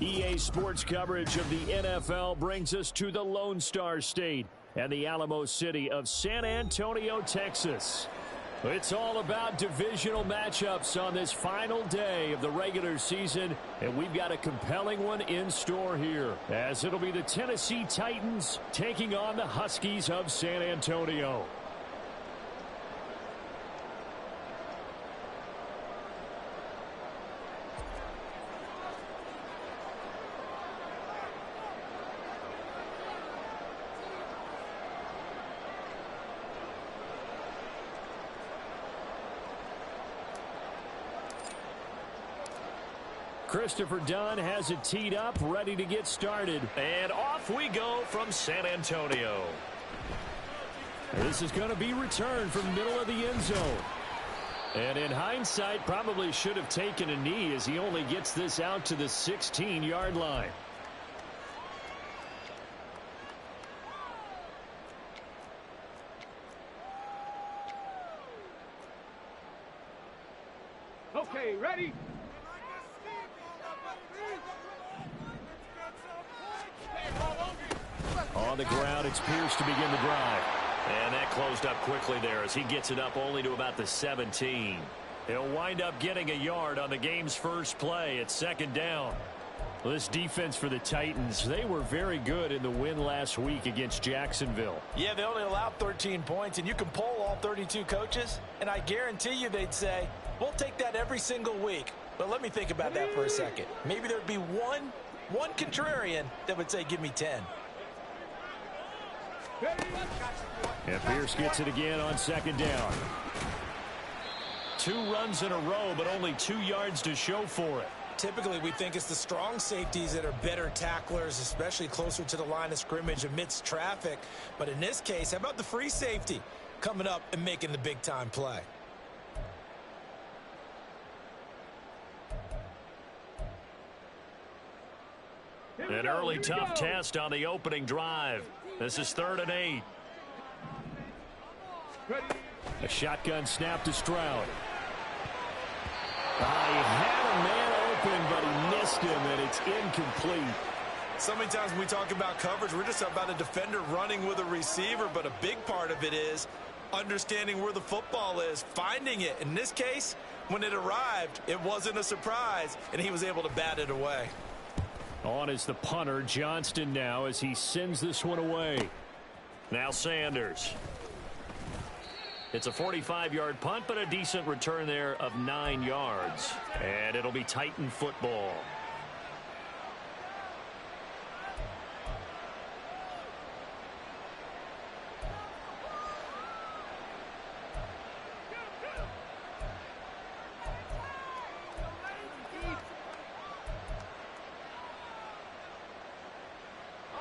EA Sports coverage of the NFL brings us to the Lone Star State and the Alamo City of San Antonio, Texas. It's all about divisional matchups on this final day of the regular season, and we've got a compelling one in store here, as it'll be the Tennessee Titans taking on the Huskies of San Antonio. Christopher Dunn has it teed up, ready to get started. And off we go from San Antonio. This is going to be returned from middle of the end zone. And in hindsight, probably should have taken a knee as he only gets this out to the 16-yard line. Okay, ready? On the ground, it's Pierce to begin the drive. And that closed up quickly there as he gets it up only to about the 17. He'll wind up getting a yard on the game's first play at second down. Well, this defense for the Titans, they were very good in the win last week against Jacksonville. Yeah, they only allowed 13 points, and you can poll all 32 coaches, and I guarantee you they'd say, we'll take that every single week. But let me think about that for a second. Maybe there'd be one contrarian that would say, give me 10. And Pierce gets it again on second down. 2 runs in a row, but only 2 yards to show for it. Typically, we think it's the strong safeties that are better tacklers, especially closer to the line of scrimmage amidst traffic. But in this case, how about the free safety coming up and making the big-time play? An early tough test on the opening drive. This is 3rd and 8. A shotgun snap to Stroud. He had a man open, but he missed him, and it's incomplete. So many times when we talk about coverage, we're just about a defender running with a receiver, but a big part of it is understanding where the football is, finding it. In this case, when it arrived, it wasn't a surprise, and he was able to bat it away. On is the punter, Johnston, now as he sends this one away. Now Sanders. It's a 45-yard punt, but a decent return there of 9 yards. And it'll be Titan football.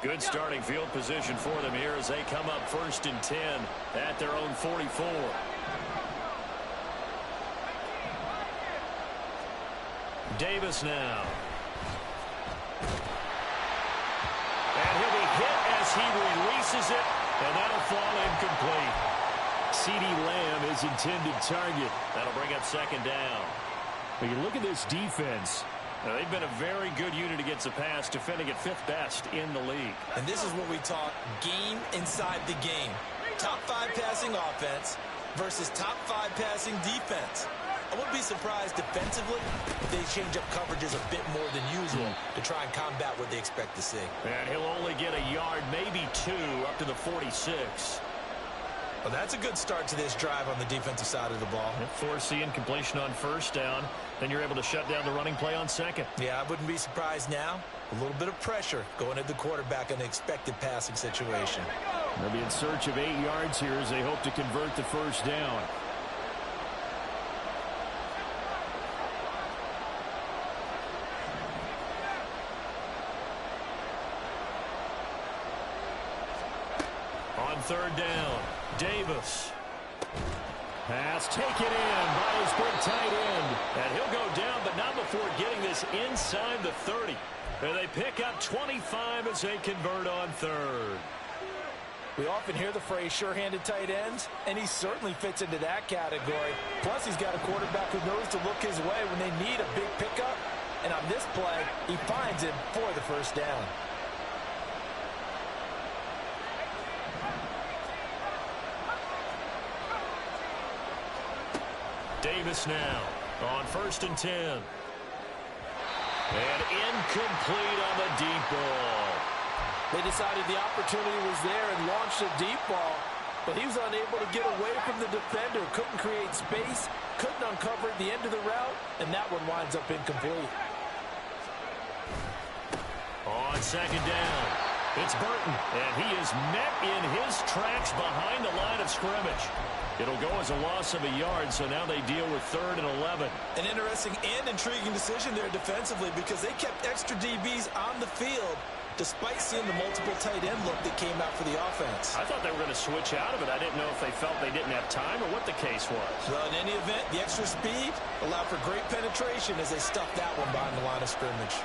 Good starting field position for them here as they come up 1st and 10 at their own 44. Davis now. And he'll be hit as he releases it, and that'll fall incomplete. CeeDee Lamb is intended target. That'll bring up 2nd down. But you look at this defense. Now, they've been a very good unit against the pass, defending at 5th best in the league. And this is what we talk game inside the game. Top 5 passing offense versus top 5 passing defense. I wouldn't be surprised defensively if they change up coverages a bit more than usual to try and combat what they expect to see. And he'll only get a yard, maybe 2, up to the 46. Well, that's a good start to this drive on the defensive side of the ball. Force the incompletion on 1st down. Then you're able to shut down the running play on 2nd. Yeah, I wouldn't be surprised now. A little bit of pressure going at the quarterback in an expected passing situation. They'll be in search of 8 yards here as they hope to convert the 1st down. On 3rd down, Davis. Pass taken in by his big tight end. And he'll go down, but not before getting this inside the 30. And they pick up 25 as they convert on 3rd. We often hear the phrase sure-handed tight ends, and he certainly fits into that category. Plus, he's got a quarterback who knows to look his way when they need a big pickup. And on this play, he finds him for the first down. Davis now on 1st and 10. And incomplete on the deep ball. They decided the opportunity was there and launched a deep ball, but he was unable to get away from the defender, couldn't create space, couldn't uncover the end of the route, and that one winds up incomplete. On 2nd down, it's Burton, and he is met in his tracks behind the line of scrimmage. It'll go as a loss of a yard, so now they deal with 3rd and 11. An interesting and intriguing decision there defensively because they kept extra DBs on the field despite seeing the multiple tight end look that came out for the offense. I thought they were going to switch out of it. I didn't know if they felt they didn't have time or what the case was. Well, in any event, the extra speed allowed for great penetration as they stuffed that one behind the line of scrimmage.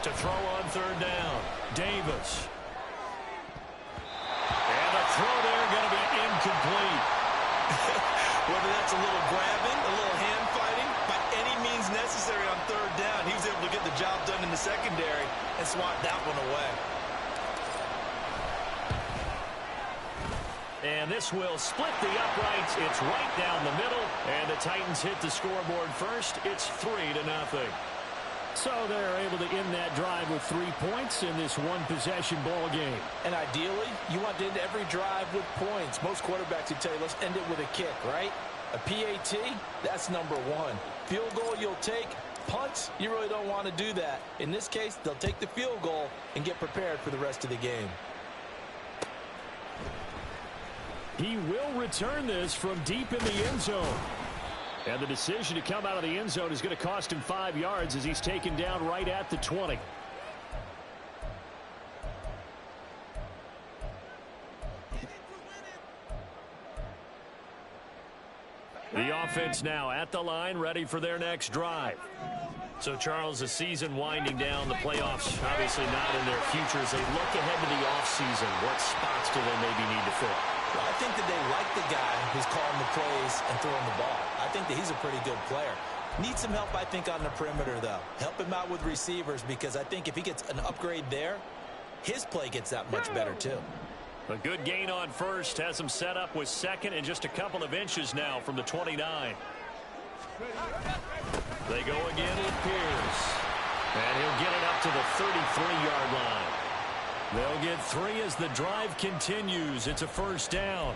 To throw on 3rd down, Davis. And the throw there going to be incomplete. Whether that's a little grabbing, a little hand fighting, by any means necessary on 3rd down, he was able to get the job done in the secondary and swat that one away. And this will split the uprights. It's right down the middle, and the Titans hit the scoreboard first. It's 3-0. So they're able to end that drive with 3 points in this one-possession ball game. And ideally, you want to end every drive with points. Most quarterbacks would tell you, let's end it with a kick, right? A PAT, that's number 1. Field goal you'll take. Punts, you really don't want to do that. In this case, they'll take the field goal and get prepared for the rest of the game. He will return this from deep in the end zone. And the decision to come out of the end zone is going to cost him 5 yards as he's taken down right at the 20. The offense now at the line, ready for their next drive. So, Charles, the season winding down, the playoffs obviously not in their future. As they look ahead to the offseason, what spots do they maybe need to fill? Well, I think that they like the guy who's calling the plays and throwing the ball. I think that he's a pretty good player. Needs some help, I think, on the perimeter, though. Help him out with receivers because I think if he gets an upgrade there, his play gets that much better, too. A good gain on 1st has him set up with 2nd and just a couple of inches now from the 29. They go again with Pierce. And he'll get it up to the 33-yard line. They'll get 3 as the drive continues. It's a 1st down.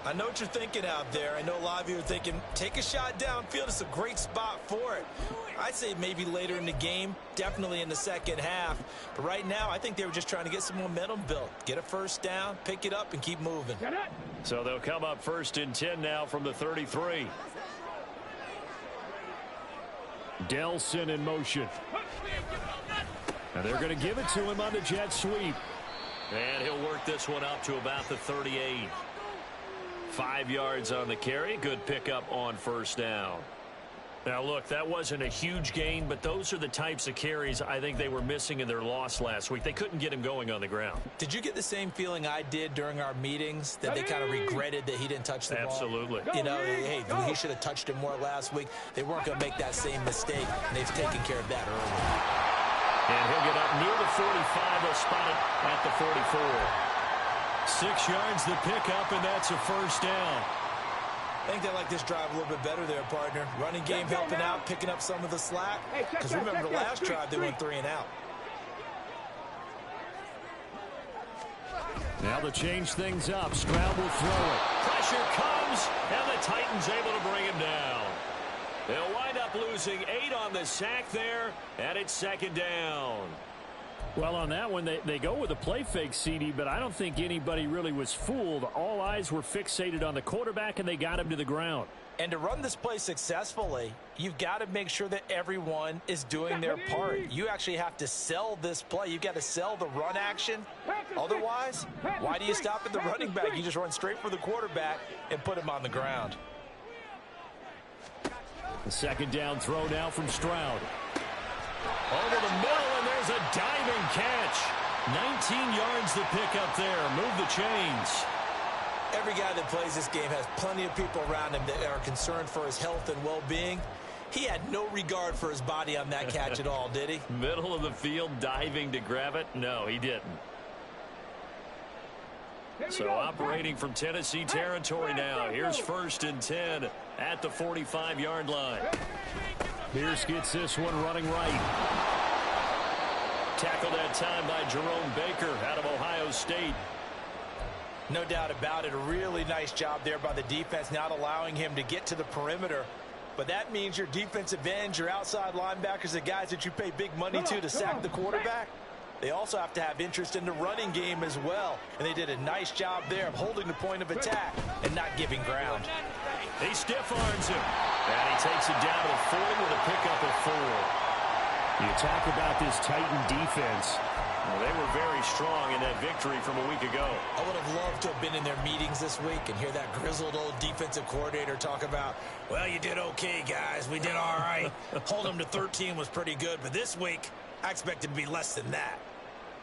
I know what you're thinking out there. I know a lot of you are thinking, take a shot downfield. It's a great spot for it. I'd say maybe later in the game, definitely in the second half. But right now, I think they were just trying to get some momentum built. Get a 1st down, pick it up, and keep moving. So they'll come up 1st and 10 now from the 33. Delson in motion. And they're going to give it to him on the jet sweep. And he'll work this one up to about the 38. 5 yards on the carry. Good pickup on 1st down. Now, look, that wasn't a huge gain, but those are the types of carries I think they were missing in their loss last week. They couldn't get him going on the ground. Did you get the same feeling I did during our meetings, that they kind of regretted that he didn't touch the ball? Absolutely. You know, hey, he should have touched it more last week. They weren't going to make that same mistake, and they've taken care of that early. And he'll get up near the 45. They'll spot it at the 44. 6 yards the pickup, and that's a 1st down. I think they like this drive a little bit better there, partner. Running game helping out, picking up some of the slack. Because remember, the last drive, they went 3 and out. Now to change things up, Stroud will throw it. Pressure comes, and the Titans able to bring him down. They'll wind up losing 8 on the sack there, and it's 2nd down. Well, on that one, they go with a play fake, CD, but I don't think anybody really was fooled. All eyes were fixated on the quarterback, and they got him to the ground. And to run this play successfully, you've got to make sure that everyone is doing their part. You actually have to sell this play. You've got to sell the run action. Otherwise, why do you stop at the running back? You just run straight for the quarterback and put him on the ground. The 2nd down throw now from Stroud. Over the middle, and there's a diving catch. 19 yards to pick up there. Move the chains. Every guy that plays this game has plenty of people around him that are concerned for his health and well-being. He had no regard for his body on that catch at all, did he? Middle of the field, diving to grab it? No, he didn't. So operating from Tennessee territory now. Here's 1st and 10 at the 45-yard line. Pierce gets this one running right. Tackled that time by Jerome Baker out of Ohio State. No doubt about it. A really nice job there by the defense, not allowing him to get to the perimeter. But that means your defensive ends, your outside linebackers, the guys that you pay big money to sack the quarterback, they also have to have interest in the running game as well. And they did a nice job there of holding the point of attack and not giving ground. He stiff arms him. And he takes it down to the 40 with a pickup of 4. You talk about this Titan defense. Well, they were very strong in that victory from a week ago. I would have loved to have been in their meetings this week and hear that grizzled old defensive coordinator talk about, well, you did okay, guys. We did all right. Hold them to 13 was pretty good, but this week, I expected to be less than that.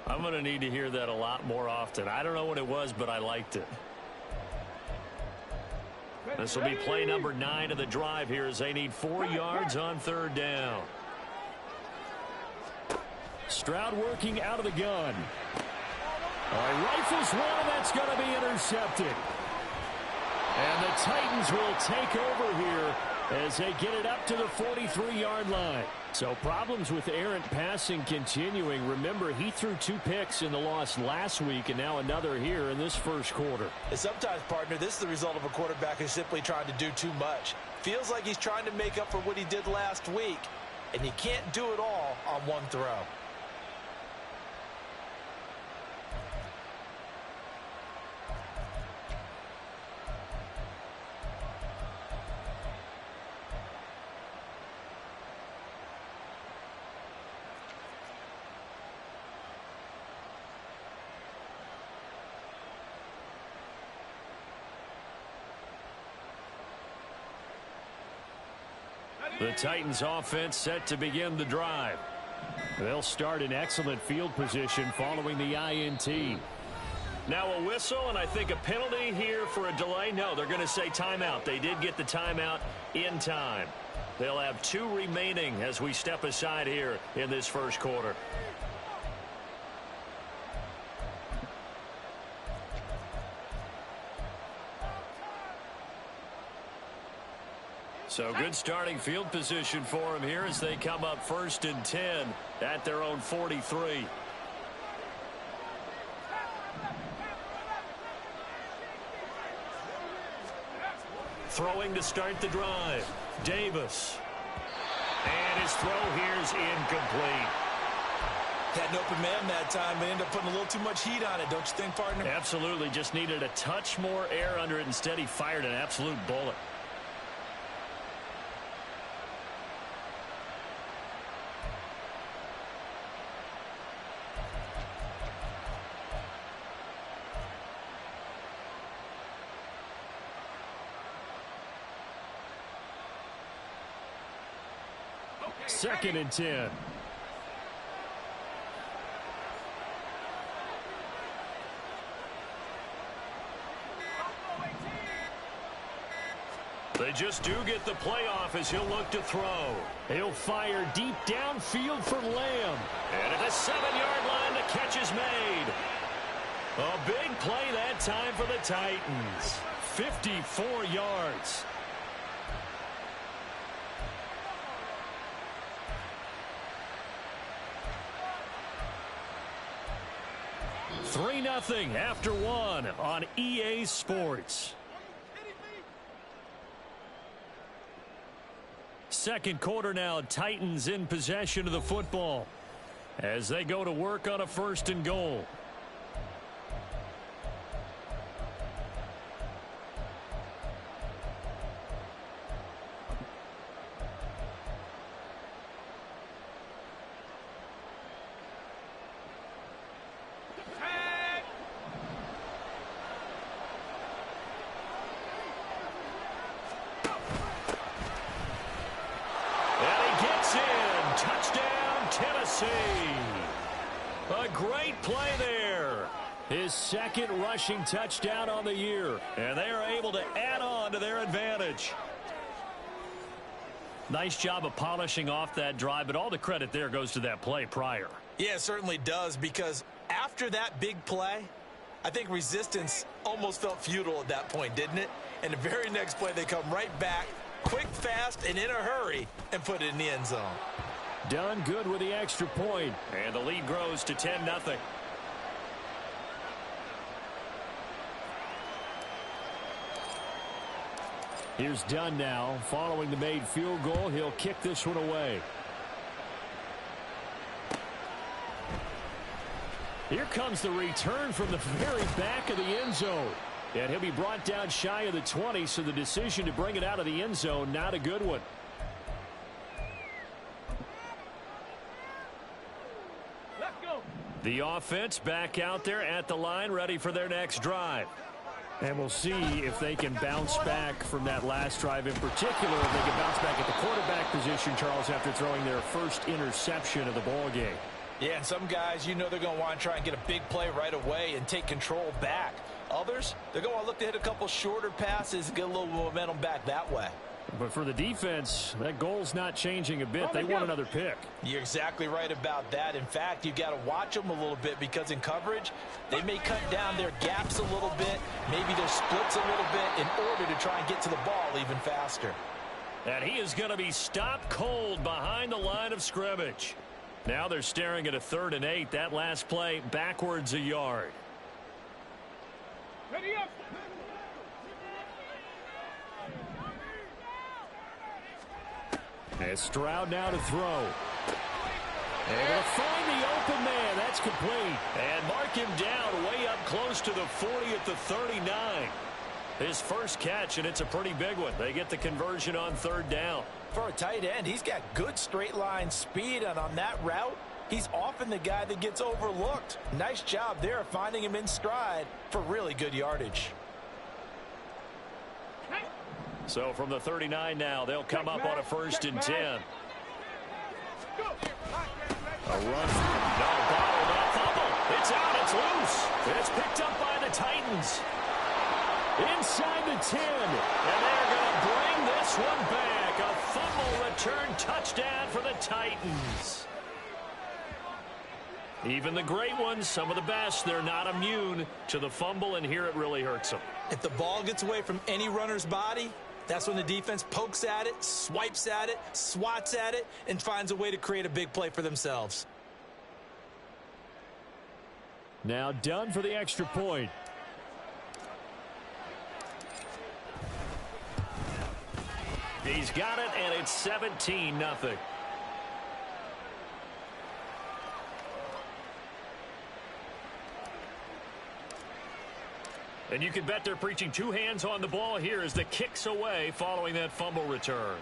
I'm going to need to hear that a lot more often. I don't know what it was, but I liked it. This will be play number 9 of the drive here as they need 4 yards on 3rd down. Stroud working out of the gun. Rifles one, and that's going to be intercepted. And the Titans will take over here as they get it up to the 43-yard line. So problems with errant passing continuing. Remember, he threw 2 picks in the loss last week, and now another here in this first quarter. And sometimes, partner, this is the result of a quarterback who's simply trying to do too much. Feels like he's trying to make up for what he did last week, and he can't do it all on one throw. The Titans offense set to begin the drive. They'll start in excellent field position following the INT. Now a whistle, and I think a penalty here for a delay. No, they're going to say timeout. They did get the timeout in time. They'll have 2 remaining as we step aside here in this first quarter. So good starting field position for them here as they come up 1st and 10 at their own 43. Throwing to start the drive. Davis. And his throw here is incomplete. Had an open man that time, but ended up putting a little too much heat on it, don't you think, partner? Absolutely. Just needed a touch more air under it. Instead, he fired an absolute bullet. Second and 10. They just do get the playoff as he'll look to throw. He'll fire deep downfield for Lamb. And at the 7-yard line, the catch is made. A big play that time for the Titans. 54 yards. Three 0 after 1 on EA Sports. Second quarter now, Titans in possession of the football as they go to work on a 1st and goal. A great play there. His second rushing touchdown on the year. And they are able to add on to their advantage. Nice job of polishing off that drive, but all the credit there goes to that play prior. Yeah, it certainly does, because after that big play, I think resistance almost felt futile at that point, didn't it? And the very next play, they come right back, quick, fast, and in a hurry, and put it in the end zone. Done good with the extra point. And the lead grows to 10-0. Here's Dunn now. Following the made field goal, he'll kick this one away. Here comes the return from the very back of the end zone. And he'll be brought down shy of the 20, so the decision to bring it out of the end zone, not a good one. Let's go. The offense back out there at the line, ready for their next drive. And we'll see if they can bounce back from that last drive in particular. If they can bounce back at the quarterback position, Charles, after throwing their first interception of the ball game. Yeah, and some guys, you know they're going to want to try and get a big play right away and take control back. Others, they're going to look to hit a couple shorter passes and get a little momentum back that way. But for the defense, that goal's not changing a bit. They want another pick. You're exactly right about that. In fact, you've got to watch them a little bit, because in coverage, they may cut down their gaps a little bit, maybe their splits a little bit, in order to try and get to the ball even faster. And he is going to be stopped cold behind the line of scrimmage. Now they're staring at a 3rd and 8. That last play backwards a yard. Ready up. And Stroud now to throw. Able to find the open man. That's complete. And mark him down way up close to the 40 at the 39. His first catch, and it's a pretty big one. They get the conversion on 3rd down. For a tight end, he's got good straight line speed, and on that route, he's often the guy that gets overlooked. Nice job there of finding him in stride for really good yardage. So from the 39 now, they'll come up on a 1st and 10. Go. A run. No, bottle, no fumble. It's out. It's loose. It's picked up by the Titans. Inside the 10. And they're going to bring this one back. A fumble return touchdown for the Titans. Even the great ones, some of the best, they're not immune to the fumble, and here it really hurts them. If the ball gets away from any runner's body, that's when the defense pokes at it, swipes at it, swats at it, and finds a way to create a big play for themselves. Now done for the extra point. He's got it, and it's 17-0. And you can bet they're preaching 2 hands on the ball here as the kick's away following that fumble return.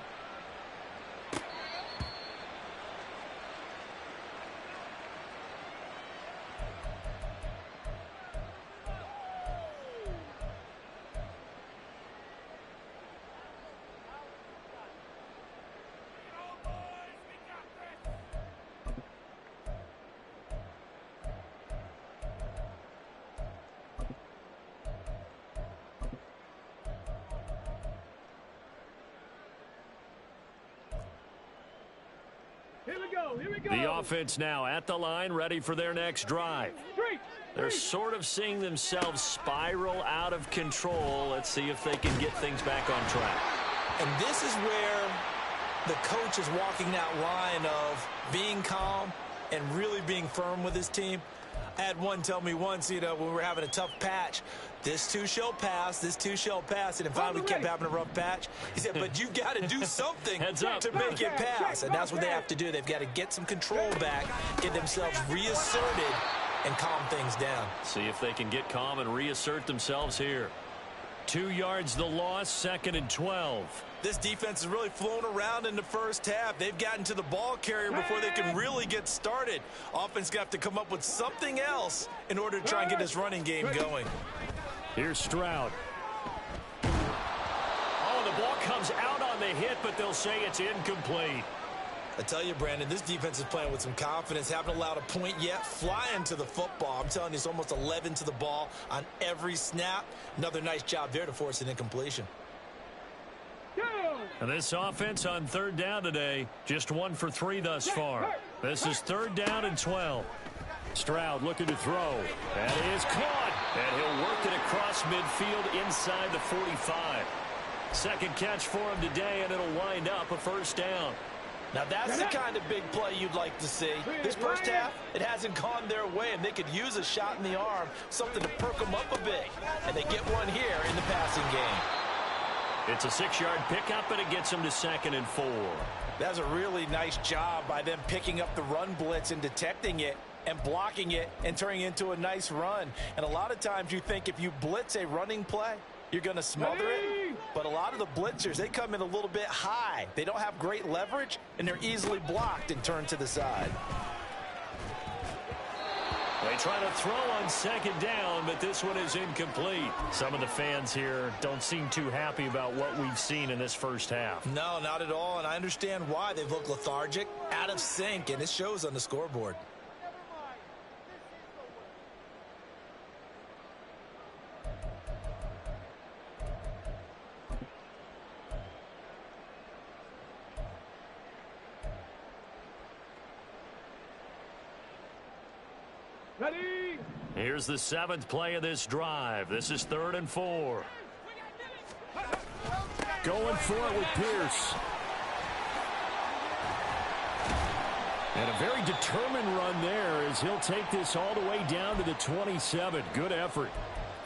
Here we go. The offense now at the line, ready for their next drive. They're sort of seeing themselves spiral out of control. Let's see if they can get things back on track. And this is where the coach is walking that line of being calm and really being firm with his team. I had one tell me once, when we were having a tough patch, this too shall pass, this too shall pass. And then finally we kept having a rough patch. He said, but you've got to do something to make it pass. And that's what they have to do. They've got to get some control back, get themselves reasserted, and calm things down. See if they can get calm and reassert themselves here. 2 yards the loss, 2nd and 12. This defense has really flown around in the first half. They've gotten to the ball carrier before they can really get started. Offense got to come up with something else in order to try and get this running game going. Here's Stroud. Oh, the ball comes out on the hit, but they'll say it's incomplete. I tell you, Brandon, this defense is playing with some confidence. Haven't allowed a point yet. Flying to the football. I'm telling you, it's almost 11 to the ball on every snap. Another nice job there to force an incompletion. Go. And this offense on third down today, just 1 for 3 thus far. This is 3rd down and 12. Stroud looking to throw. That is caught. And he'll work it across midfield inside the 45. Second catch for him today, and it'll wind up a 1st down. Now that's the kind of big play you'd like to see. This first half, it hasn't gone their way, and they could use a shot in the arm, something to perk them up a bit. And they get one here in the passing game. It's a 6-yard pickup, and it gets them to 2nd and 4. That's a really nice job by them picking up the run blitz and detecting it and blocking it and turning it into a nice run. And a lot of times you think if you blitz a running play, you're going to smother it. But a lot of the blitzers, they come in a little bit high. They don't have great leverage, and they're easily blocked and turned to the side. They try to throw on 2nd down, but this one is incomplete. Some of the fans here don't seem too happy about what we've seen in this first half. No, not at all, and I understand why. They look lethargic, out of sync, and it shows on the scoreboard. Ready? Here's the 7th play of this drive. This is 3rd and 4. Going for it with Pierce. And a very determined run there as he'll take this all the way down to the 27. Good effort.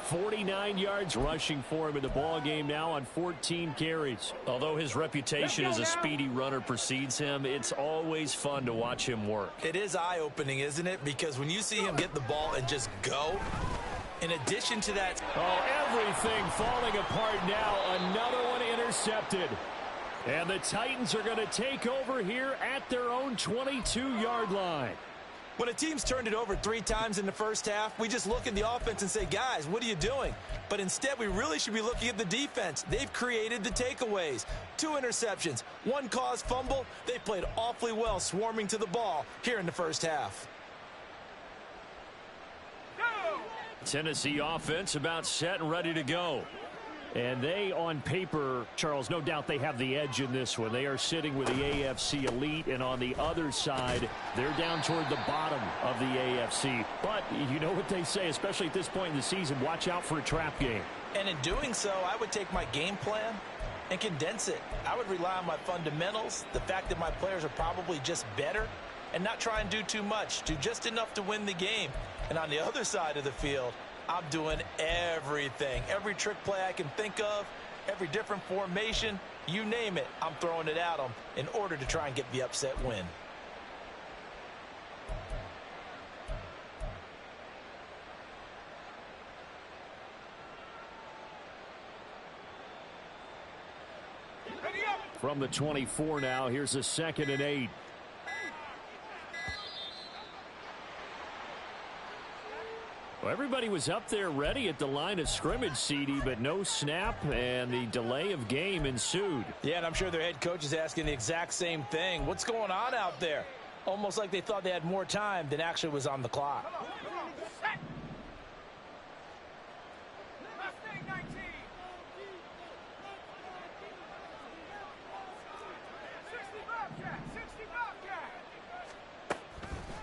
49 yards rushing for him in the ball game now on 14 carries. Although his reputation as a speedy runner precedes him, it's always fun to watch him work. It is eye-opening, isn't it? Because when you see him get the ball and just go, in addition to that... Oh, everything falling apart now. Another one intercepted. And the Titans are going to take over here at their own 22-yard line. When a team's turned it over 3 times in the first half, we just look at the offense and say, guys, what are you doing? But instead, we really should be looking at the defense. They've created the takeaways. 2 interceptions, 1 caused fumble. They played awfully well swarming to the ball here in the first half. Tennessee offense about set and ready to go. And they, on paper, Charles, no doubt they have the edge in this one. They are sitting with the AFC elite, and on the other side, they're down toward the bottom of the AFC. But you know what they say, especially at this point in the season, watch out for a trap game. And in doing so, I would take my game plan and condense it. I would rely on my fundamentals, the fact that my players are probably just better, and not try and do too much, do just enough to win the game. And on the other side of the field, I'm doing everything. Every trick play I can think of, every different formation, you name it, I'm throwing it at them in order to try and get the upset win. From the 24 now, here's a 2nd and 8. Well, everybody was up there ready at the line of scrimmage, CD, but no snap, and the delay of game ensued. Yeah, and I'm sure their head coach is asking the exact same thing. What's going on out there? Almost like they thought they had more time than actually was on the clock.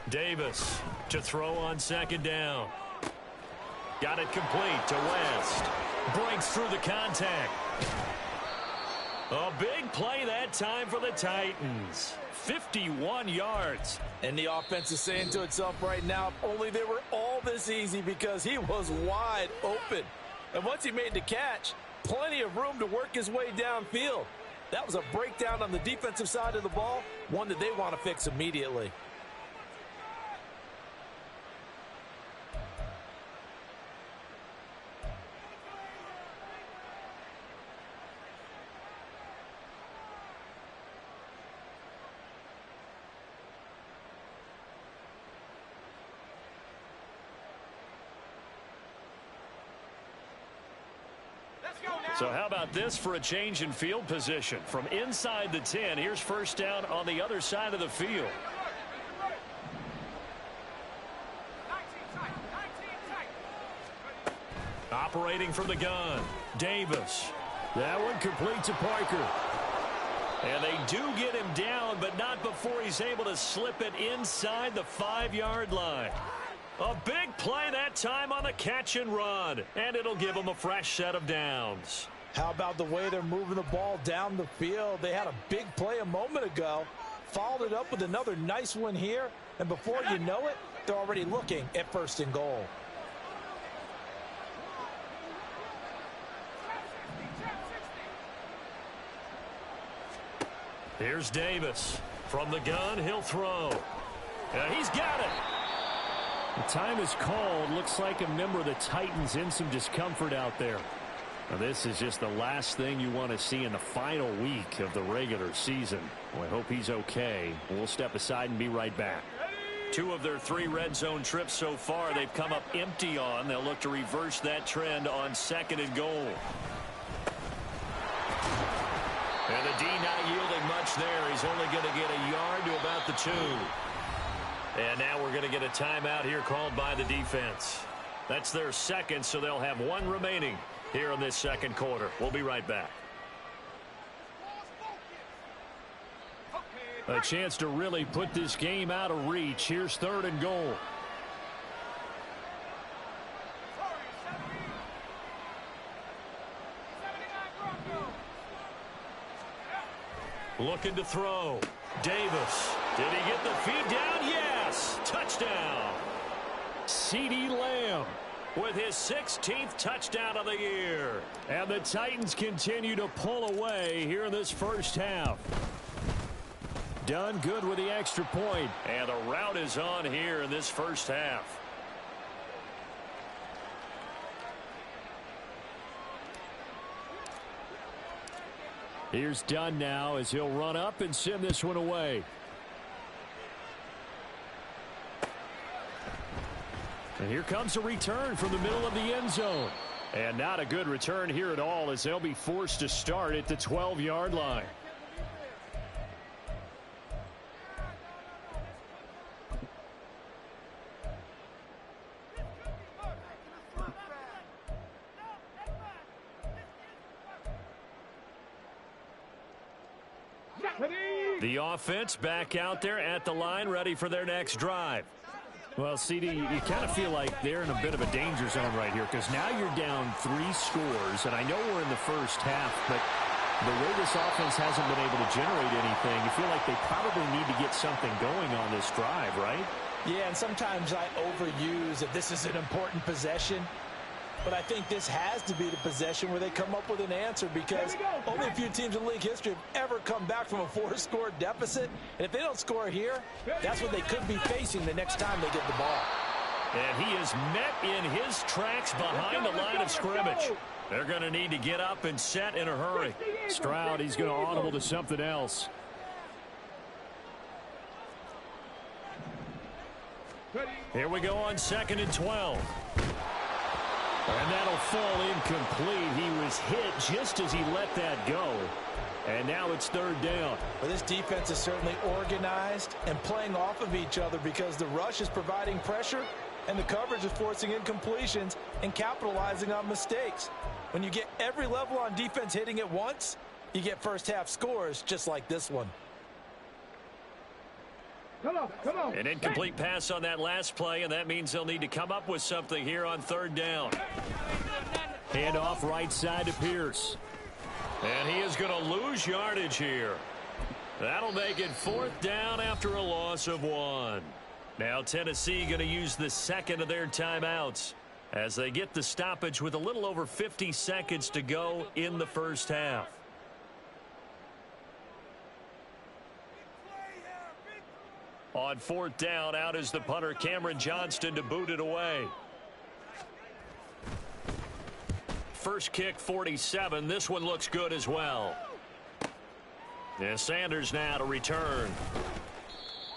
Davis to throw on 2nd down. Got it complete to West. Breaks through the contact. A big play that time for the Titans. 51 yards. And the offense is saying to itself right now, if only they were all this easy, because he was wide open. And once he made the catch, plenty of room to work his way downfield. That was a breakdown on the defensive side of the ball, one that they want to fix immediately. So how about this for a change in field position? From inside the 10, here's 1st down on the other side of the field. Operating from the gun, Davis. That one complete to Parker. And they do get him down, but not before he's able to slip it inside the 5-yard line. A big play that time on the catch and run, and it'll give them a fresh set of downs. How about the way they're moving the ball down the field? They had a big play a moment ago, followed it up with another nice one here, and before you know it, they're already looking at 1st and goal. Here's Davis. From the gun, he'll throw. He's got it. The time is called. Looks like a member of the Titans in some discomfort out there. Now, this is just the last thing you want to see in the final week of the regular season. Well, I hope he's okay. We'll step aside and be right back. 2 of their 3 red zone trips so far they've come up empty on. They'll look to reverse that trend on 2nd and goal. And the D not yielding much there. He's only going to get a yard to about the 2. And now we're going to get a timeout here called by the defense. That's their 2nd, so they'll have 1 remaining here in this 2nd quarter. We'll be right back. A chance to really put this game out of reach. Here's 3rd and goal. Looking to throw. Davis. Did he get the feed down? Yes. Touchdown. CeeDee Lamb with his 16th touchdown of the year. And the Titans continue to pull away here in this first half. Done good with the extra point. And the route is on here in this first half. Here's Dunn now as he'll run up and send this one away. And here comes a return from the middle of the end zone. And not a good return here at all as they'll be forced to start at the 12-yard line. The offense back out there at the line, ready for their next drive. Well, CD, you kind of feel like they're in a bit of a danger zone right here because now you're down 3 scores, and I know we're in the first half, but the way this offense hasn't been able to generate anything, you feel like they probably need to get something going on this drive, right? Yeah, and sometimes I overuse that this is an important possession. But I think this has to be the possession where they come up with an answer because only a few teams in league history have ever come back from a 4-score deficit. And if they don't score here, that's what they could be facing the next time they get the ball. And he is met in his tracks behind the line of scrimmage. They're going to need to get up and set in a hurry. Stroud, he's going to audible to something else. Here we go on 2nd and 12. And that'll fall incomplete. He was hit just as he let that go. And now it's 3rd down. Well, this defense is certainly organized and playing off of each other because the rush is providing pressure and the coverage is forcing incompletions and capitalizing on mistakes. When you get every level on defense hitting at once, you get first half scores just like this one. Come on. An incomplete pass on that last play, and that means they'll need to come up with something here on 3rd down. Hand off right side to Pierce. And he is going to lose yardage here. That'll make it 4th down after a loss of 1. Now Tennessee going to use the 2nd of their timeouts as they get the stoppage with a little over 50 seconds to go in the first half. On 4th down, out is the punter Cameron Johnston to boot it away. First kick 47. This one looks good as well. And Sanders now to return.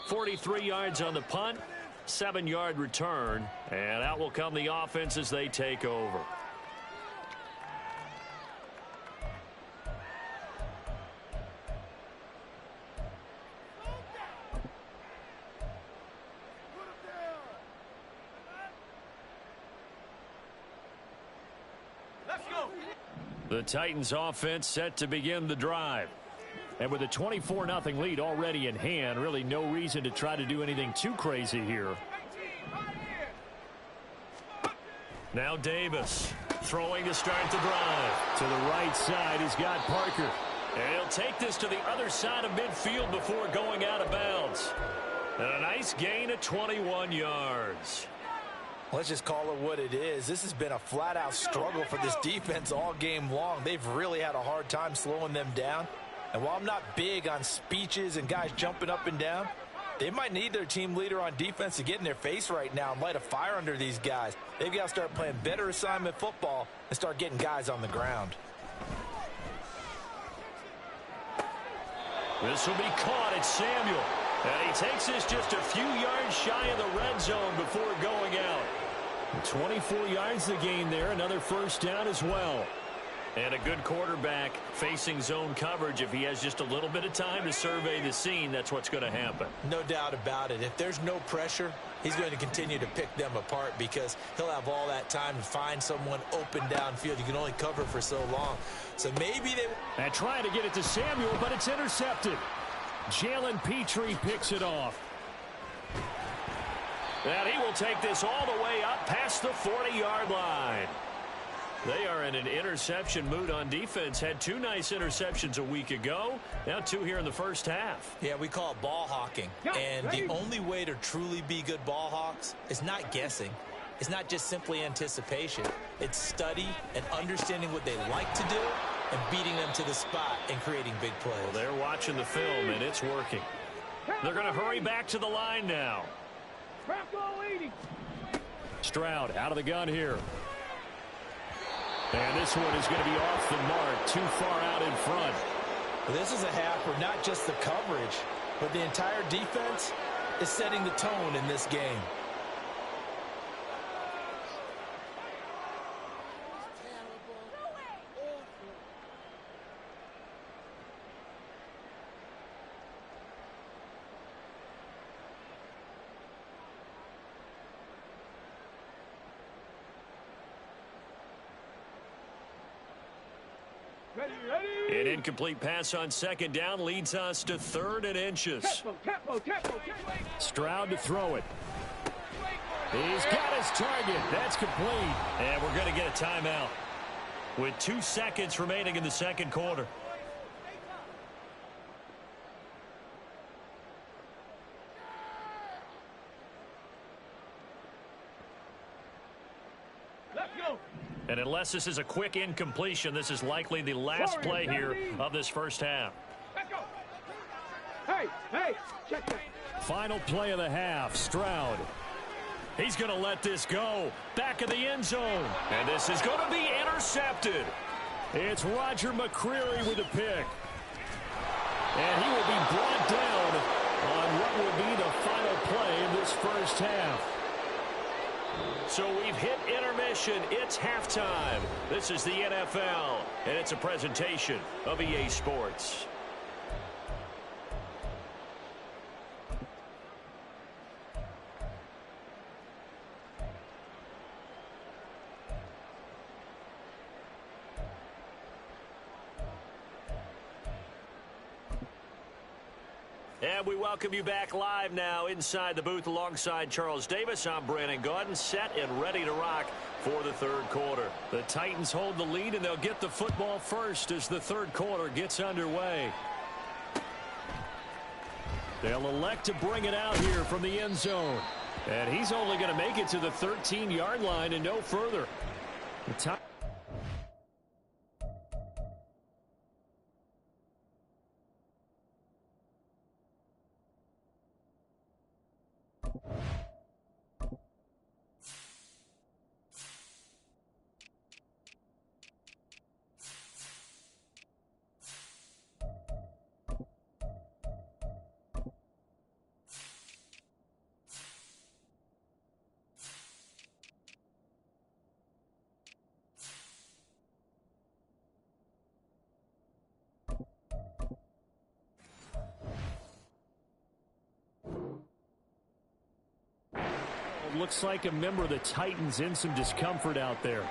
43 yards on the punt, 7-yard return, and out will come the offense as they take over. The Titans offense set to begin the drive. And with a 24-0 lead already in hand, really no reason to try to do anything too crazy here. Now Davis throwing to start the drive. To the right side, he's got Parker. And he'll take this to the other side of midfield before going out of bounds. And a nice gain of 21 yards. Let's just call it what it is. This has been a flat-out struggle for this defense all game long. They've really had a hard time slowing them down. And while I'm not big on speeches and guys jumping up and down, they might need their team leader on defense to get in their face right now and light a fire under these guys. They've got to start playing better assignment football and start getting guys on the ground. This will be caught at Samuel. And he takes this just a few yards shy of the red zone before going out. 24 yards to gain there. Another first down as well. And a good quarterback facing zone coverage. If he has just a little bit of time to survey the scene, that's what's going to happen. No doubt about it. If there's no pressure, he's going to continue to pick them apart because he'll have all that time to find someone open downfield. You can only cover for so long. So maybe they... And trying to get it to Samuel, but it's intercepted. Jalen Petrie picks it off. And he will take this all the way up past the 40-yard line. They are in an interception mood on defense. Had two nice interceptions a week ago. Now two here in the first half. Yeah, we call it ball hawking. And the only way to truly be good ball hawks is not guessing. It's not just simply anticipation. It's study and understanding what they like to do and beating them to the spot and creating big plays. Well, they're watching the film, and it's working. They're going to hurry back to the line now. Stroud out of the gun here. And this one is going to be off the mark, too far out in front. Well, this is a half where not just the coverage, but the entire defense is setting the tone in this game. An incomplete pass on second down leads us to 3rd and inches. Stroud to throw it. He's got his target. That's complete. And we're going to get a timeout with 2 seconds remaining in the second quarter. And unless this is a quick incompletion, this is likely the last play here of this first half. Let's go. Hey, check that. Final play of the half, Stroud. He's going to let this go. Back of the end zone. And this is going to be intercepted. It's Roger McCreary with a pick. And he will be brought down on what will be the final play of this first half. So we've hit intermission. It's halftime. This is the NFL, and it's a presentation of EA Sports. And we welcome you back live now inside the booth alongside Charles Davis. I'm Brandon Gaudin, set and ready to rock for the third quarter. The Titans hold the lead, and they'll get the football first as the third quarter gets underway. They'll elect to bring it out here from the end zone. And he's only going to make it to the 13-yard line and no further. The looks like a member of the Titans in some discomfort out there.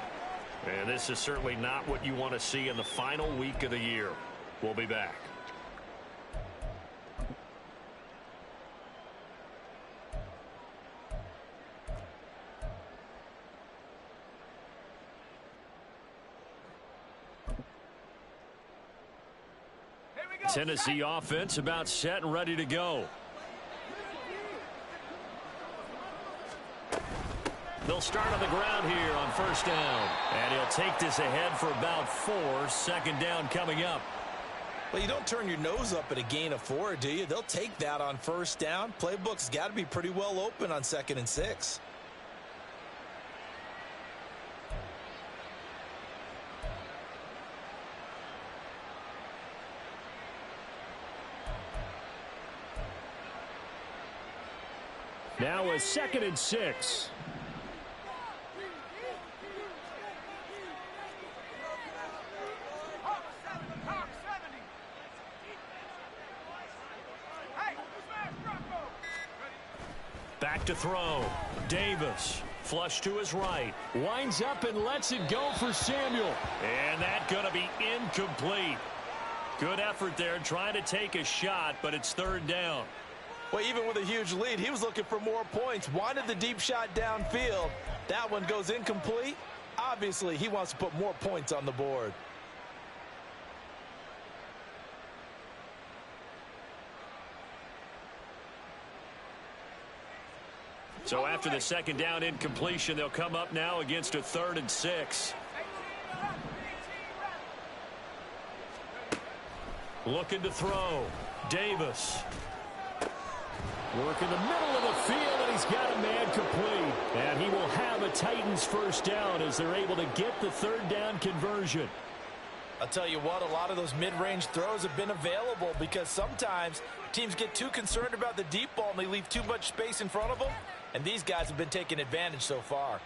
And this is certainly not what you want to see in the final week of the year. We'll be back. Tennessee offense about set and ready to go. They'll start on the ground here on first down. And he'll take this ahead for about 4. Second down coming up. Well, you don't turn your nose up at a gain of 4, do you? They'll take that on first down. Playbook's got to be pretty well open on 2nd and 6. Now a 2nd and 6. Back to throw. Davis. Flush to his right. Winds up and lets it go for Samuel. And that's going to be incomplete. Good effort there trying to take a shot, but it's 3rd down. Well, even with a huge lead, he was looking for more points. Wanted the deep shot downfield. That one goes incomplete. Obviously, he wants to put more points on the board. So after the 2nd down incompletion, they'll come up now against a 3rd and 6. Looking to throw. Davis. Work in the middle of the field, and he's got a man complete. And he will have a Titans first down as they're able to get the 3rd down conversion. I'll tell you what, a lot of those mid-range throws have been available because sometimes teams get too concerned about the deep ball and they leave too much space in front of them. And these guys have been taking advantage so far.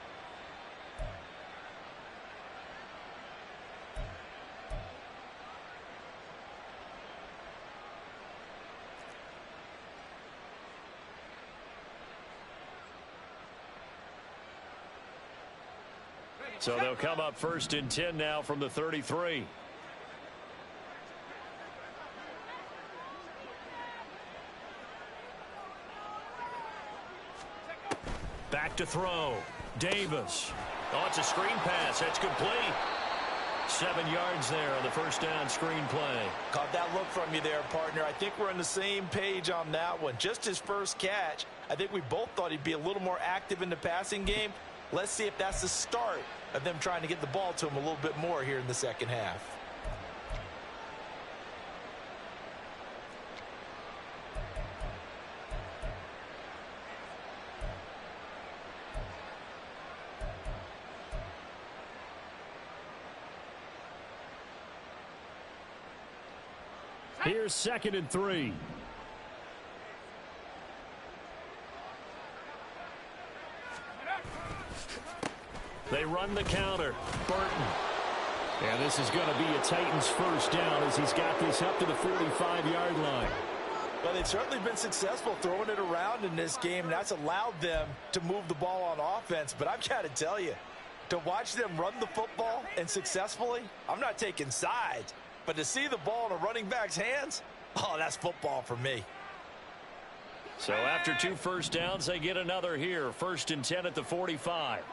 So they'll come up 1st and 10 now from the 33. Back to throw. Davis. Oh, it's a screen pass. That's complete. 7 yards there on the first down screen play. Caught that look from you there, partner. I think we're on the same page on that one. Just his first catch. I think we both thought he'd be a little more active in the passing game. Let's see if that's the start of them trying to get the ball to him a little bit more here in the second half. Here's 2nd and 3. They run the counter. Burton. And this is going to be a Titans first down as he's got this up to the 45-yard line. Well, they've certainly been successful throwing it around in this game, and that's allowed them to move the ball on offense. But I've got to tell you, to watch them run the football and successfully, I'm not taking sides. But to see the ball in a running back's hands, oh, that's football for me. So after 2 first downs, they get another here. 1st and 10 at the 45.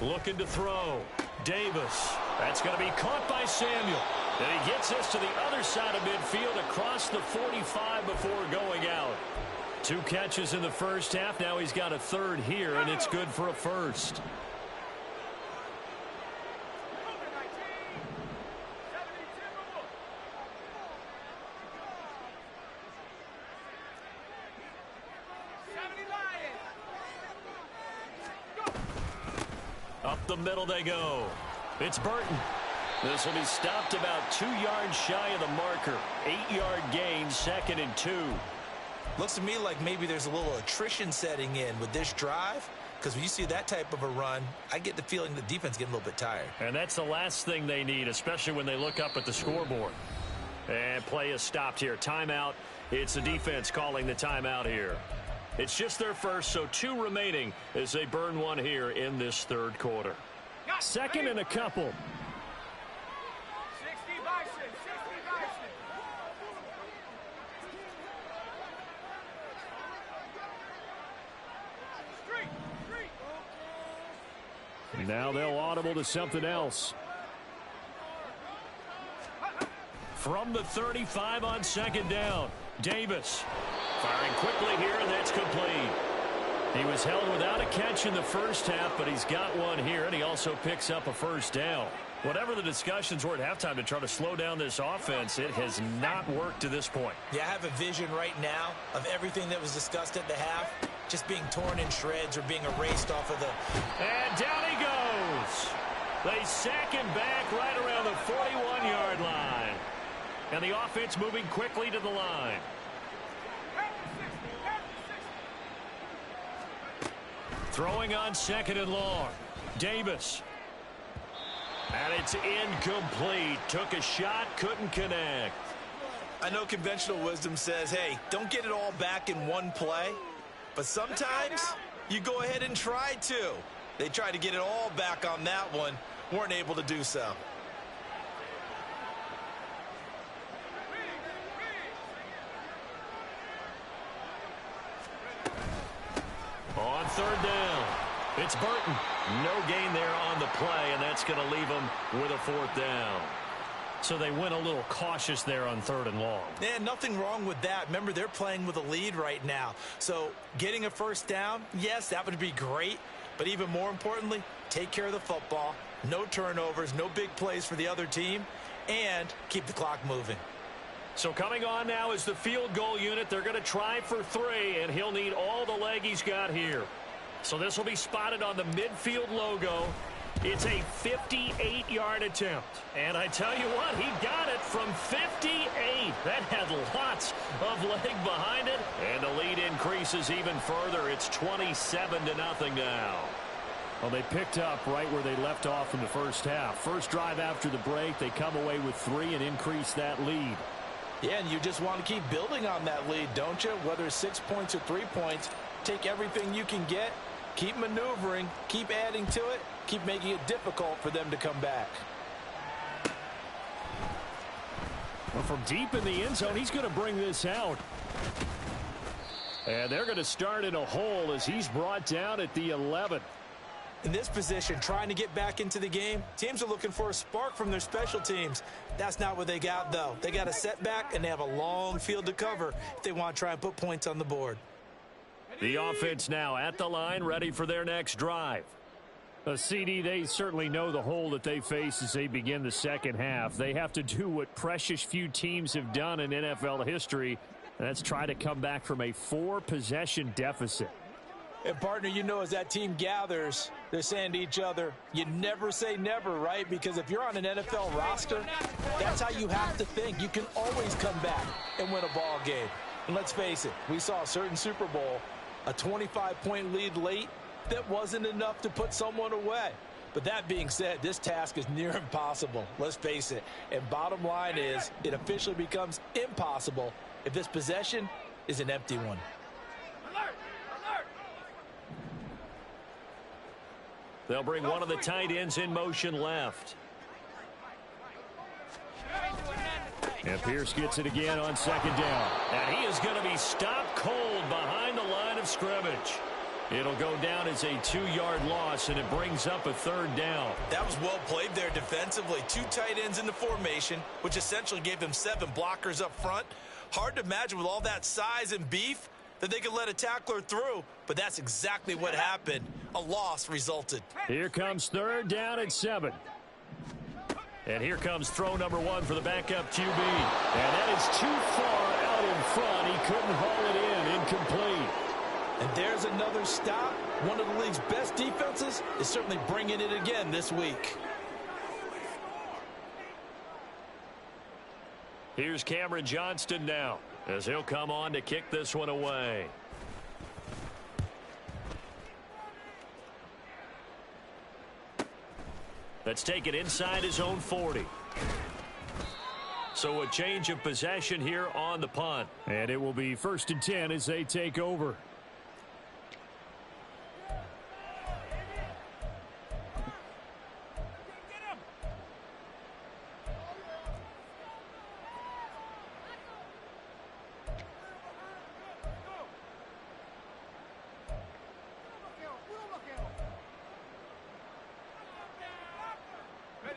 Looking to throw. Davis. That's going to be caught by Samuel. And he gets this to the other side of midfield across the 45 before going out. 2 catches in the first half. Now he's got a 3rd here, and it's good for a first. Up the middle they go. It's Burton. This will be stopped about 2 yards shy of the marker. 8-yard gain, 2nd and 2. Looks to me like maybe there's a little attrition setting in with this drive, because when you see that type of a run, I get the feeling the defense getting a little bit tired. And that's the last thing they need, especially when they look up at the scoreboard. And play is stopped here. Timeout. It's the defense calling the timeout here. It's just their first, so 2 remaining as they burn 1 here in this 3rd quarter. 2nd and a couple. 60 Bison, 60 Bison. Street. And now they'll audible to something else. From the 35 on second down, Davis firing quickly here, and that's complete. He was held without a catch in the first half, but he's got one here, and he also picks up a first down. Whatever the discussions were at halftime to try to slow down this offense, it has not worked to this point. Yeah, I have a vision right now of everything that was discussed at the half just being torn in shreds or being erased off of the... And down he goes. They sack him back right around the 41-yard line. And the offense moving quickly to the line. Throwing on second and long. Davis. And it's incomplete. Took a shot, couldn't connect. I know conventional wisdom says, hey, don't get it all back in one play. But sometimes you go ahead and try to. They tried to get it all back on that one. Weren't able to do so. On third down, it's Burton. No gain there on the play, and that's going to leave them with a fourth down. So they went a little cautious there on third and long. Yeah, nothing wrong with that. Remember, they're playing with a lead right now. So getting a first down, yes, that would be great. But even more importantly, take care of the football. No turnovers, no big plays for the other team, and keep the clock moving. So coming on now is the field goal unit. They're going to try for 3, and he'll need all the leg he's got here. So this will be spotted on the midfield logo. It's a 58-yard attempt. And I tell you what, he got it from 58. That had lots of leg behind it. And the lead increases even further. It's 27-0 now. Well, they picked up right where they left off in the first half. First drive after the break, they come away with 3 and increase that lead. Yeah, and you just want to keep building on that lead, don't you? Whether it's 6 points or 3 points, take everything you can get, keep maneuvering, keep adding to it, keep making it difficult for them to come back. Well, from deep in the end zone, he's going to bring this out. And they're going to start in a hole as he's brought down at the 11. In this position, trying to get back into the game, teams are looking for a spark from their special teams. That's not what they got, though. They got a setback, and they have a long field to cover if they want to try and put points on the board. The offense now at the line, ready for their next drive. A CD, they certainly know the hole that they face as they begin the second half. They have to do what precious few teams have done in NFL history, and that's try to come back from a 4-possession deficit. And, partner, you know, as that team gathers, they're saying to each other, you never say never, right? Because if you're on an NFL roster, that's how you have to think. You can always come back and win a ball game. And let's face it, we saw a certain Super Bowl, a 25-point lead late, that wasn't enough to put someone away. But that being said, this task is near impossible. Let's face it. And bottom line is, it officially becomes impossible if this possession is an empty one. They'll bring one of the tight ends in motion left. And Pierce gets it again on second down. And he is going to be stopped cold behind the line of scrimmage. It'll go down as a 2-yard loss, and it brings up a third down. That was well played there defensively. 2 tight ends in the formation, which essentially gave them 7 blockers up front. Hard to imagine with all that size and beef that they could let a tackler through, but that's exactly what happened. A loss resulted. Here comes third down at 7. And here comes throw number 1 for the backup QB. And that is too far out in front. He couldn't haul it in. Incomplete. And there's another stop. One of the league's best defenses is certainly bringing it again this week. Here's Cameron Johnston now as he'll come on to kick this one away. Let's take it inside his own 40. So a change of possession here on the punt. And it will be 1st and 10 as they take over.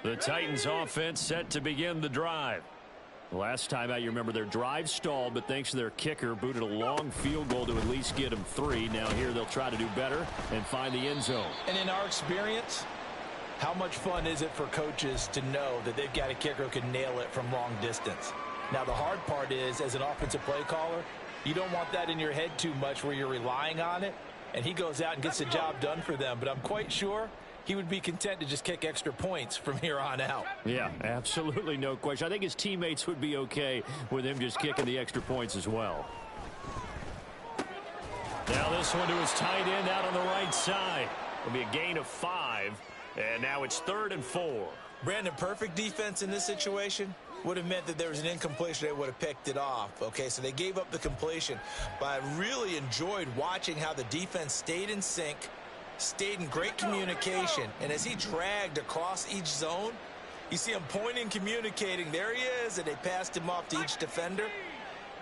The Titans offense set to begin the drive. Last time out, you remember their drive stalled, but thanks to their kicker, booted a long field goal to at least get them 3. Now here they'll try to do better and find the end zone. And in our experience, how much fun is it for coaches to know that they've got a kicker who can nail it from long distance? Now the hard part is, as an offensive play caller, you don't want that in your head too much where you're relying on it, and he goes out and gets the job done for them. But I'm quite sure he would be content to just kick extra points from here on out. Yeah, absolutely no question. I think his teammates would be okay with him just kicking the extra points as well. Now this one to his tight end out on the right side. It'll be a gain of 5, and now it's 3rd and 4. Brandon, perfect defense in this situation would have meant that there was an incompletion. They would have picked it off. Okay, so they gave up the completion. But I really enjoyed watching how the defense stayed in sync, stayed in great communication. And as he dragged across each zone, you see him pointing, communicating. There he is, and they passed him off to each defender.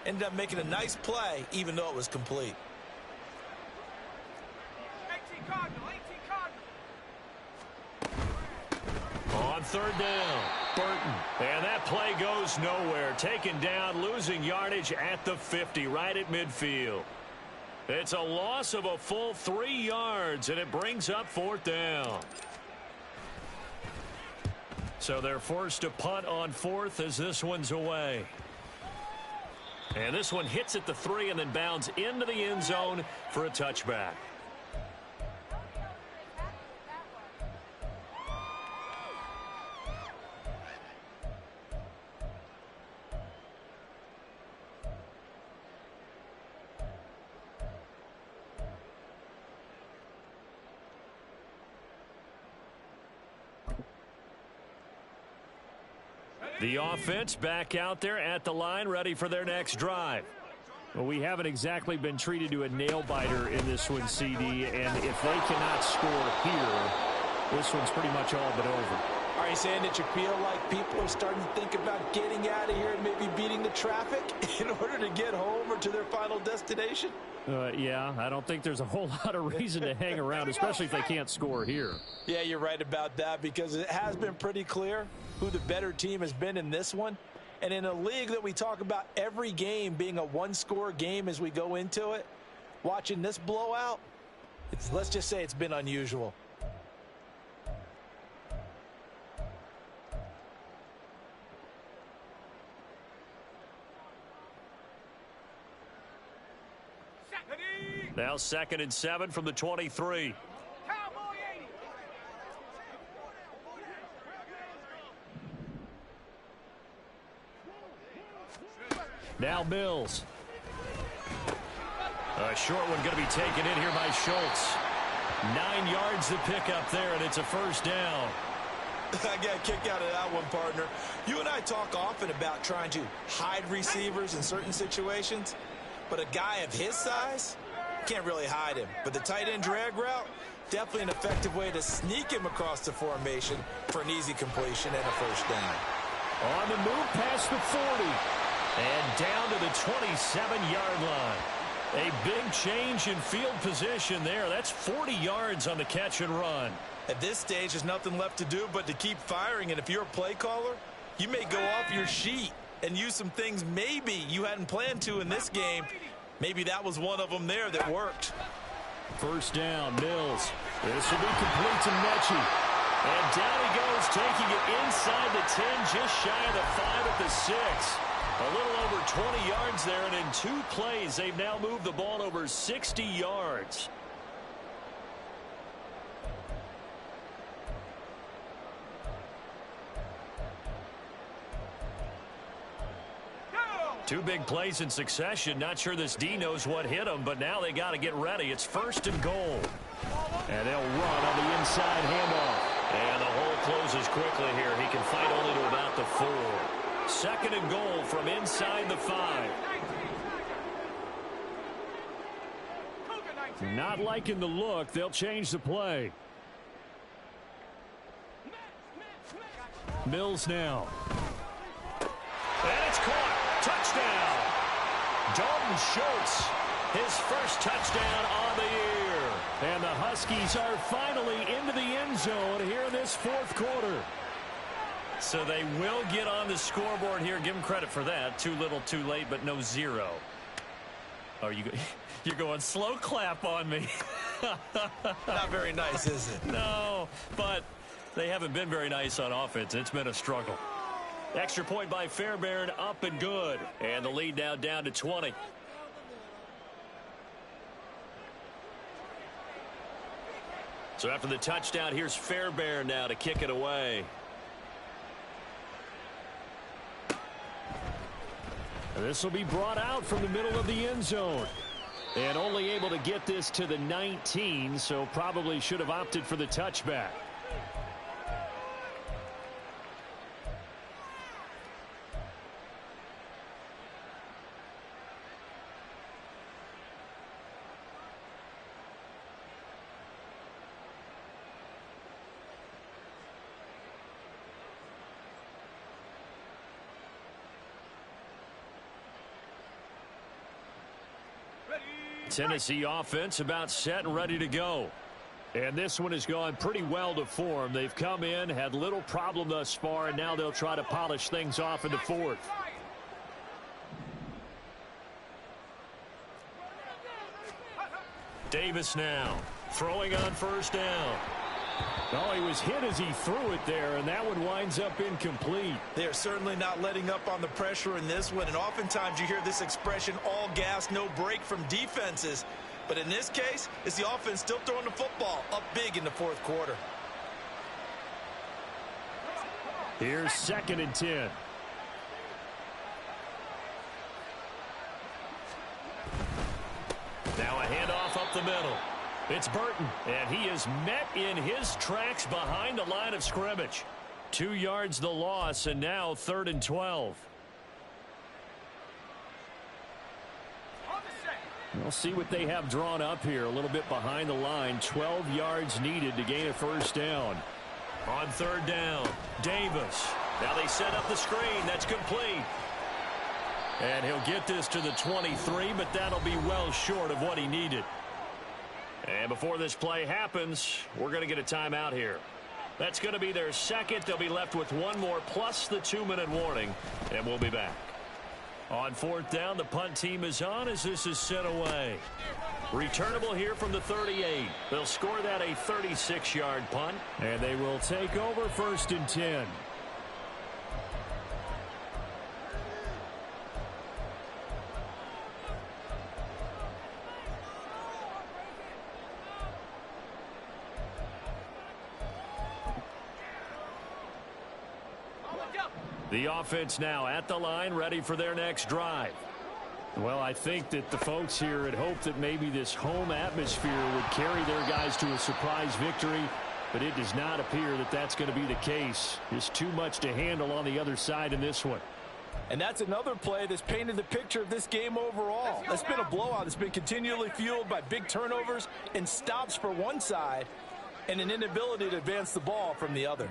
Ended up making a nice play, even though it was complete. 18 Cardinal, 18 Cardinal. On 3rd down, Burton. And that play goes nowhere. Taken down, losing yardage at the 50, right at midfield. It's a loss of a full 3 yards, and it brings up 4th down. So they're forced to punt on 4th as this one's away. And this one hits at the 3 and then bounds into the end zone for a touchback. The offense back out there at the line, ready for their next drive. Well, we haven't exactly been treated to a nail-biter in this one, CD, and if they cannot score here, this one's pretty much all but over. Are you saying that you feel like people are starting to think about getting out of here and maybe beating the traffic in order to get home or to their final destination? Yeah, I don't think there's a whole lot of reason to hang around, especially if they can't score here. Yeah, you're right about that, because it has been pretty clear who the better team has been in this one. And in a league that we talk about every game being a one-score game as we go into it, watching this blowout, let's just say it's been unusual. Now 2nd and 7 from the 23. Cowboy 80. Now Mills. A short one going to be taken in here by Schultz. 9 yards to pick up there, and it's a 1st down. I got a kick out of that one, partner. You and I talk often about trying to hide receivers in certain situations, but a guy of his size can't really hide him. But the tight end drag route, definitely an effective way to sneak him across the formation for an easy completion and a 1st down. On the move past the 40 and down to the 27-yard line. A big change in field position there. That's 40 yards on the catch and run. At this stage, there's nothing left to do but to keep firing. And if you're a play caller, you may go off your sheet and use some things maybe you hadn't planned to in this game. Maybe that was one of them there that worked. 1st down, Mills. This will be complete to Mechie. And down he goes, taking it inside the 10, just shy of the 5 at the 6. A little over 20 yards there, and in 2 plays, they've now moved the ball over 60 yards. Two big plays in succession. Not sure this D knows what hit them, but now they got to get ready. It's 1st and goal. And they'll run on the inside handoff. And the hole closes quickly here. He can fight only to about the 4. 2nd and goal from inside the 5. Not liking the look. They'll change the play. Mills now. And it's caught. Touchdown. Dalton Schultz, his 1st touchdown on the year. And the Huskies are finally into the end zone here in this 4th quarter. So they will get on the scoreboard here. Give them credit for that. Too little, too late, but no zero. Oh, you're going slow clap on me. Not very nice, is it? No, but they haven't been very nice on offense. It's been a struggle. Extra point by Fairbairn, up and good. And the lead now down to 20. So after the touchdown, here's Fairbairn now to kick it away. And this will be brought out from the middle of the end zone. And only able to get this to the 19, so probably should have opted for the touchback. Tennessee offense about set and ready to go. And this one has gone pretty well to form. They've come in, had little problem thus far, and now they'll try to polish things off in the fourth. Davis now throwing on first down. Oh, he was hit as he threw it there, and that one winds up incomplete. They are certainly not letting up on the pressure in this one, and oftentimes you hear this expression, all gas, no break from defenses. But in this case, it's the offense still throwing the football up big in the fourth quarter. Here's 2nd and 10. Now a handoff up the middle. It's Burton, and he is met in his tracks behind the line of scrimmage. 2 yards the loss, and now 3rd and 12. We'll see what they have drawn up here a little bit behind the line. 12 yards needed to gain a first down. On 3rd down, Davis. Now they set up the screen. That's complete. And he'll get this to the 23, but that'll be well short of what he needed. And before this play happens, we're going to get a timeout here. That's going to be their second. They'll be left with one more plus the 2-minute warning, and we'll be back. On 4th down, the punt team is on as this is sent away. Returnable here from the 38. They'll score that a 36-yard punt. And they will take over 1st and 10. The offense now at the line, ready for their next drive. Well, I think that the folks here had hoped that maybe this home atmosphere would carry their guys to a surprise victory, but it does not appear that that's going to be the case. Just too much to handle on the other side in this one. And that's another play that's painted the picture of this game overall. It's been a blowout. It's been continually fueled by big turnovers and stops for one side and an inability to advance the ball from the other.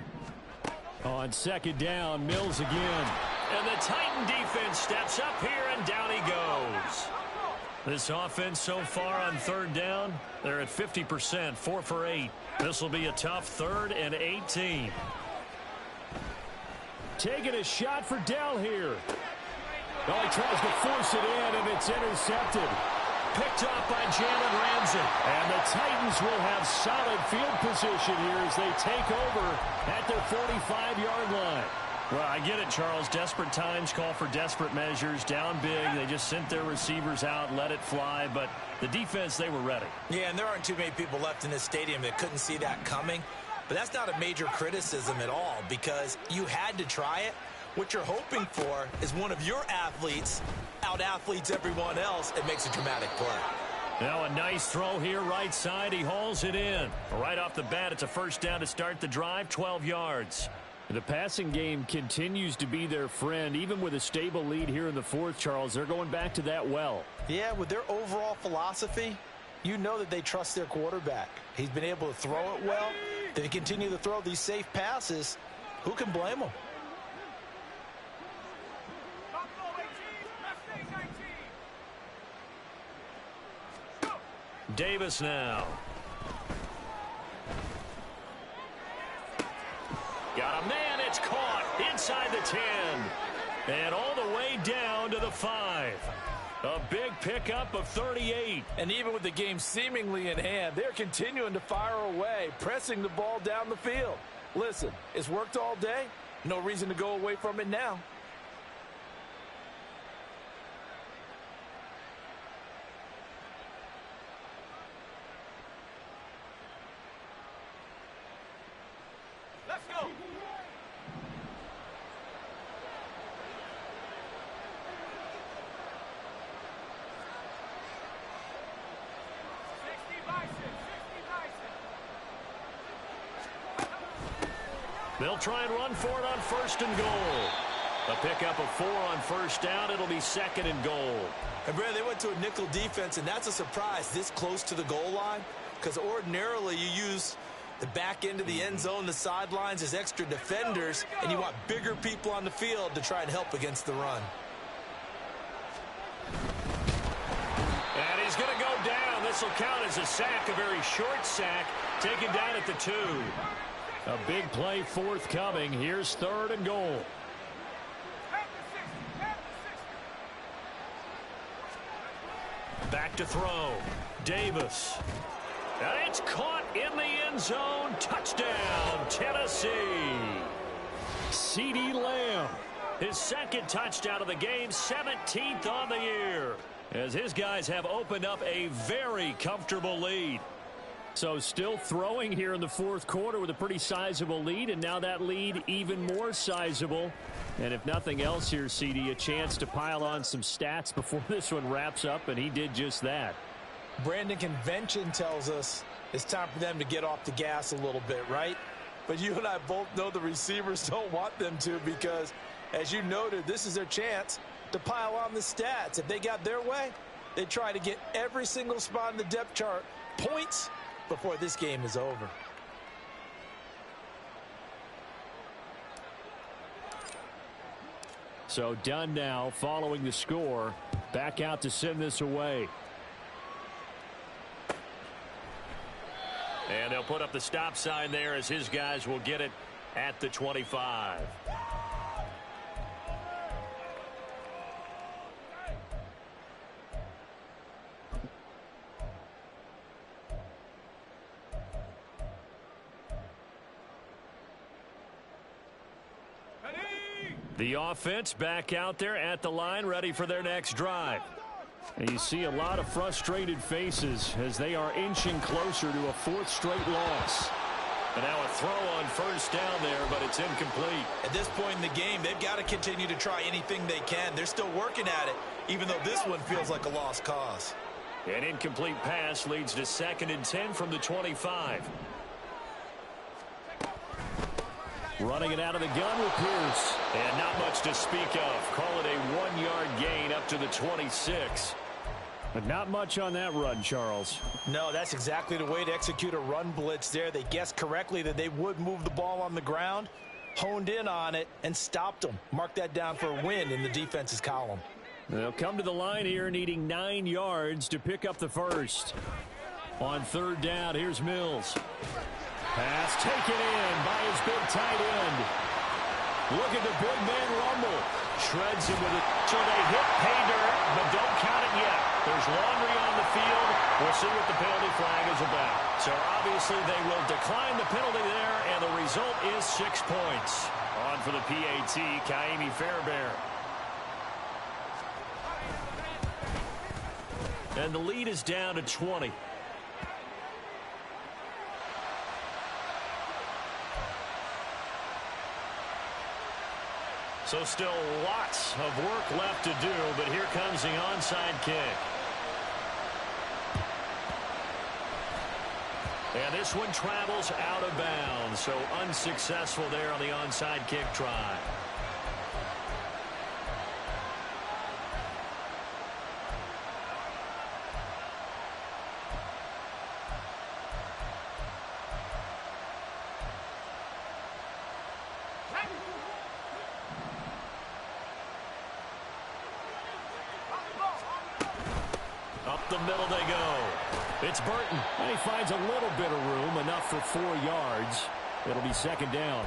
On 2nd down, Mills again. And the Titan defense steps up here, and down he goes. This offense so far on 3rd down, they're at 50%, 4 for 8. This will be a tough 3rd and 18. Taking a shot for Dell here. Oh, he tries to force it in, and it's intercepted. Picked off by Jalen Ramsey. And the Titans will have solid field position here as they take over at their 45-yard line. Well, I get it, Charles. Desperate times call for desperate measures. Down big, they just sent their receivers out, let it fly. But the defense, they were ready. Yeah, and there aren't too many people left in this stadium that couldn't see that coming. But that's not a major criticism at all because you had to try it. What you're hoping for is one of your athletes out-athletes everyone else and makes a dramatic play. Now a nice throw here right side. He hauls it in. Right off the bat, it's a first down to start the drive, 12 yards. The passing game continues to be their friend. Even with a stable lead here in the fourth, Charles, they're going back to that well. Yeah, with their overall philosophy, you know that they trust their quarterback. He's been able to throw it well. They continue to throw these safe passes. Who can blame them? Davis now. Got a man it's caught inside the 10. And all the way down to the 5. A big pickup of 38. And even with the game seemingly in hand, they're continuing to fire away, pressing the ball down the field. Listen, it's worked all day. No reason to go away from it now. Let's go. They'll try and run for it on 1st and goal. A pickup of 4 on 1st down. It'll be 2nd and goal. And Brad, they went to a nickel defense, and that's a surprise this close to the goal line, because ordinarily you use the back end of the end zone, the sidelines as extra defenders, and you want bigger people on the field to try and help against the run. And he's going to go down. This will count as a sack, a very short sack, taken down at the 2. A big play forthcoming. Here's 3rd and goal. Back to throw. Davis. And it's caught in the end zone. Touchdown, Tennessee. CeeDee Lamb. His 2nd touchdown of the game, 17th on the year. As his guys have opened up a very comfortable lead. So still throwing here in the 4th quarter with a pretty sizable lead, and now that lead even more sizable. And if nothing else here, CD, a chance to pile on some stats before this one wraps up, and he did just that. Brandon, convention tells us it's time for them to get off the gas a little bit, right? But you and I both know the receivers don't want them to, because, as you noted, this is their chance to pile on the stats. If they got their way, they try to get every single spot in the depth chart points before this game is over. So done now following the score. Back out to send this away. And they'll put up the stop sign there as his guys will get it at the 25. The offense back out there at the line, ready for their next drive. And you see a lot of frustrated faces as they are inching closer to a 4th straight loss. And now a throw on 1st down there, but it's incomplete. At this point in the game, they've got to continue to try anything they can. They're still working at it, even though this one feels like a lost cause. An incomplete pass leads to 2nd and 10 from the 25. Running it out of the gun with Pierce. And not much to speak of. Call it a 1-yard gain up to the 26. But not much on that run, Charles. No, that's exactly the way to execute a run blitz there. They guessed correctly that they would move the ball on the ground, honed in on it, and stopped them. Mark that down for a win in the defense's column. They'll come to the line here needing 9 yards to pick up the 1st. On 3rd down, here's Mills. Pass taken in by his big tight end. Look at the big man rumble. Shreds him with it. So they hit pay dirt, but don't count it yet. There's laundry on the field. We'll see what the penalty flag is about. So obviously they will decline the penalty there, and the result is 6 points. On for the PAT, Kaimi Fairbairn. And the lead is down to 20. So still lots of work left to do, but here comes the onside kick. And this one travels out of bounds, so unsuccessful there on the onside kick try. Up the middle they go. It's Burton, and he finds a little bit of room, enough for 4 yards. It'll be 2nd down.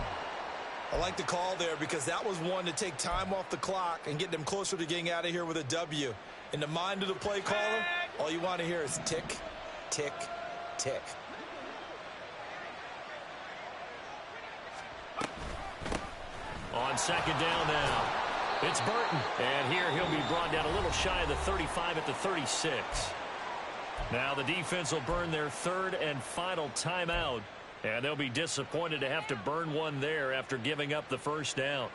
I like the call there because that was one to take time off the clock and get them closer to getting out of here with a W. In the mind of the play caller, all you want to hear is tick, tick, tick. On second down now, it's Burton. And here he'll be brought down a little shy of the 35 at the 36. Now the defense will burn their third and final timeout. And they'll be disappointed to have to burn one there after giving up the first down.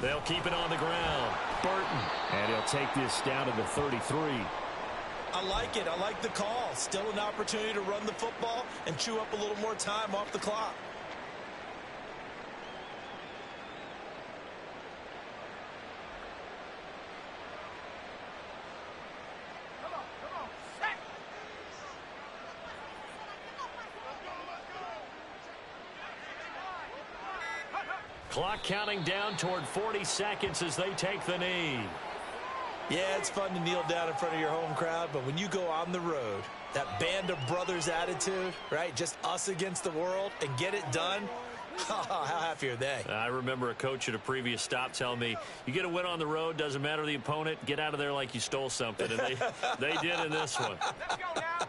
They'll keep it on the ground. Burton. And he'll take this down to the 33. I like it. I like the call. Still an opportunity to run the football and chew up a little more time off the clock. Clock counting down toward 40 seconds as they take the knee. Yeah, it's fun to kneel down in front of your home crowd, but when you go on the road, that band of brothers attitude, right? Just us against the world and get it done. How happy are they? I remember a coach at a previous stop telling me, you get a win on the road, doesn't matter the opponent, get out of there like you stole something. And they did in this one. Let's go now.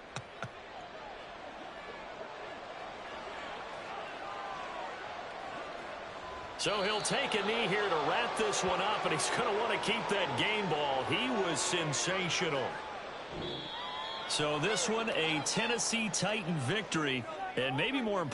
So he'll take a knee here to wrap this one up, and he's going to want to keep that game ball. He was sensational. So this one, a Tennessee Titan victory, and maybe more important.